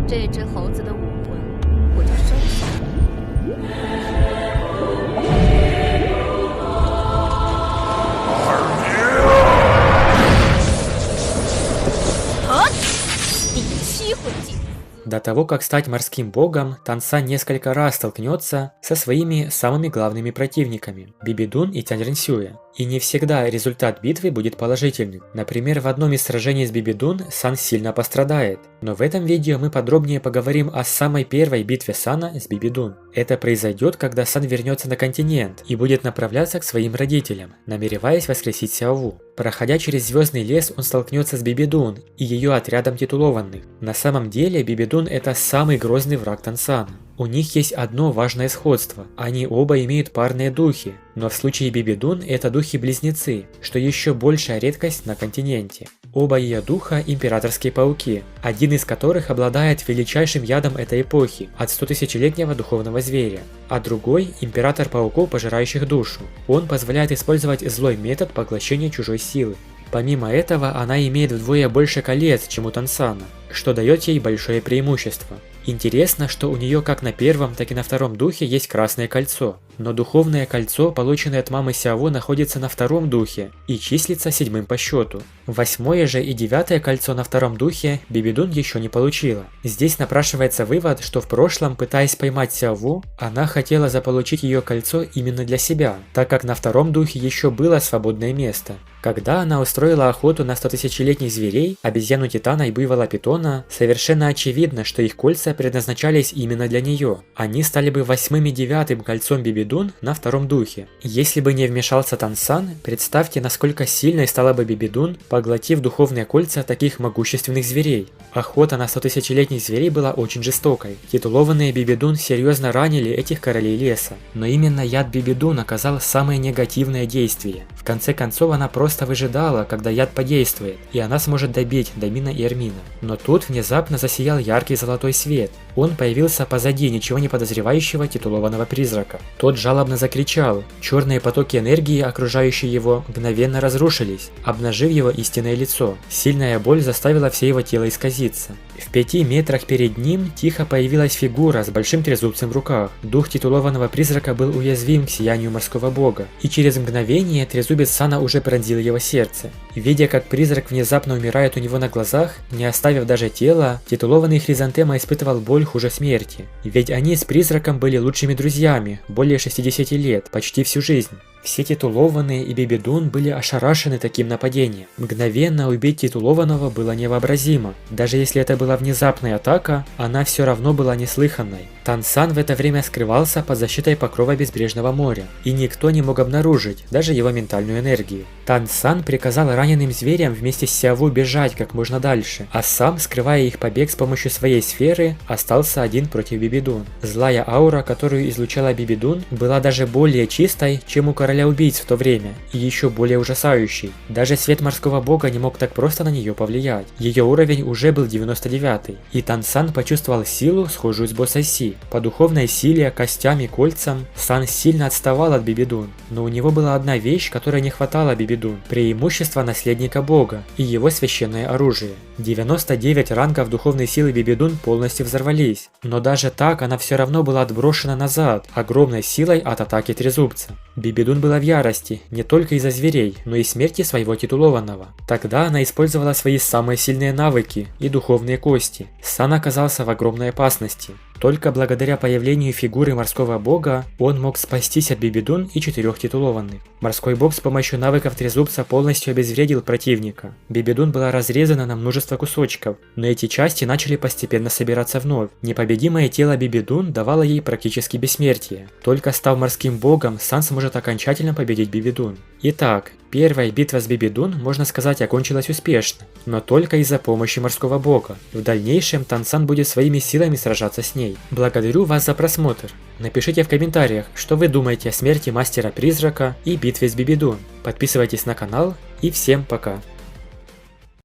这只猴子的武魂，我就收下了。第7回祭。 До того, как стать морским богом, Тансан несколько раз столкнется со своими самыми главными противниками – Бибидун и Тяньрэнсюя. И не всегда результат битвы будет положительным. Например, в одном из сражений с Бибидун Сан сильно пострадает. Но в этом видео мы подробнее поговорим о самой первой битве Сана с Бибидун. Это произойдет, когда Сан вернется на континент и будет направляться к своим родителям, намереваясь воскресить Сяову. Проходя через Звездный лес, он столкнется с Бибидун и ее отрядом титулованных. На самом деле Бибидун — это самый грозный враг Тансана. У них есть одно важное сходство – они оба имеют парные духи, но в случае Бибидун это духи-близнецы, что еще большая редкость на континенте. Оба ее духа – императорские пауки, один из которых обладает величайшим ядом этой эпохи от 100-тысячелетнего духовного зверя, а другой – император пауков, пожирающих душу. Он позволяет использовать злой метод поглощения чужой силы. Помимо этого, она имеет вдвое больше колец, чем у Тансана, что дает ей большое преимущество. Интересно, что у нее как на первом, так и на втором духе есть красное кольцо, но духовное кольцо, полученное от мамы Сяово, находится на втором духе и числится 7-м по счету. 8-е же и 9-е кольцо на втором духе Бибидун еще не получила. Здесь напрашивается вывод, что в прошлом, пытаясь поймать Сяову, она хотела заполучить ее кольцо именно для себя, так как на втором духе еще было свободное место. Когда она устроила охоту на 100-тысячелетних зверей, обезьяну Титана и буйвола Питона, совершенно очевидно, что их кольца предназначались именно для нее. Они стали бы 8-м и 9-м кольцом Бибидун на втором духе. Если бы не вмешался Тансан, представьте, насколько сильной стала бы Бибидун, поглотив духовные кольца таких могущественных зверей. Охота на 100-тысячелетних зверей была очень жестокой. Титулованные Бибидун серьезно ранили этих королей леса. Но именно яд Бибидун оказал самое негативное действие. В конце концов, она просто выжидала, когда яд подействует, и она сможет добить Дамина и Эрмина. Но тут внезапно засиял яркий золотой свет. Он появился позади ничего не подозревающего титулованного призрака. Тот жалобно закричал. Черные потоки энергии, окружающие его, мгновенно разрушились, обнажив его истинное лицо. Сильная боль заставила все его тело исказиться. В 5 метрах перед ним тихо появилась фигура с большим трезубцем в руках. Дух титулованного призрака был уязвим к сиянию морского бога, и через мгновение трезубец Сана уже пронзил его сердце. Видя, как призрак внезапно умирает у него на глазах, не оставив даже тела, титулованный Хризантема испытывал боль хуже смерти. Ведь они с призраком были лучшими друзьями, более 60 лет, почти всю жизнь. Все титулованные и Бибидун были ошарашены таким нападением. Мгновенно убить титулованного было невообразимо. Даже если это была внезапная атака, она все равно была неслыханной. Тансан в это время скрывался под защитой покрова безбрежного моря, и никто не мог обнаружить даже его ментальную энергию. Тансан приказал раненым зверям вместе с Сяову бежать как можно дальше, а сам, скрывая их побег с помощью своей сферы, остался один против Бибидун. Злая аура, которую излучала Бибидун, была даже более чистой, чем у короля убийц в то время, и еще более ужасающей. Даже свет морского бога не мог так просто на нее повлиять. Ее уровень уже был 99-й, и Тансан почувствовал силу, схожую с боссом Си. По духовной силе, костям и кольцам Сан сильно отставал от Бибидун, но у него была одна вещь, которой не хватало Бибидун – преимущество наследника бога и его священное оружие. 99 рангов духовной силы Бибидун полностью взорвались, но даже так она все равно была отброшена назад огромной силой от атаки трезубца. Бибидун была в ярости не только из-за зверей, но и смерти своего титулованного. Тогда она использовала свои самые сильные навыки и духовные кости. Сан оказался в огромной опасности. Только благодаря появлению фигуры морского бога он мог спастись от Бибидун и 4 титулованных. Морской бог с помощью навыков трезубца полностью обезвредил противника. Бибидун была разрезана на множество кусочков, но эти части начали постепенно собираться вновь. Непобедимое тело Бибидун давало ей практически бессмертие. Только став морским богом, Сан сможет окончательно победить Бибидун. Итак, первая битва с Бибидун, можно сказать, окончилась успешно, но только из-за помощи морского бога. В дальнейшем Тансан будет своими силами сражаться с ней. Благодарю вас за просмотр. Напишите в комментариях, что вы думаете о смерти Мастера Призрака и битве с Бибидун. Подписывайтесь на канал и всем пока.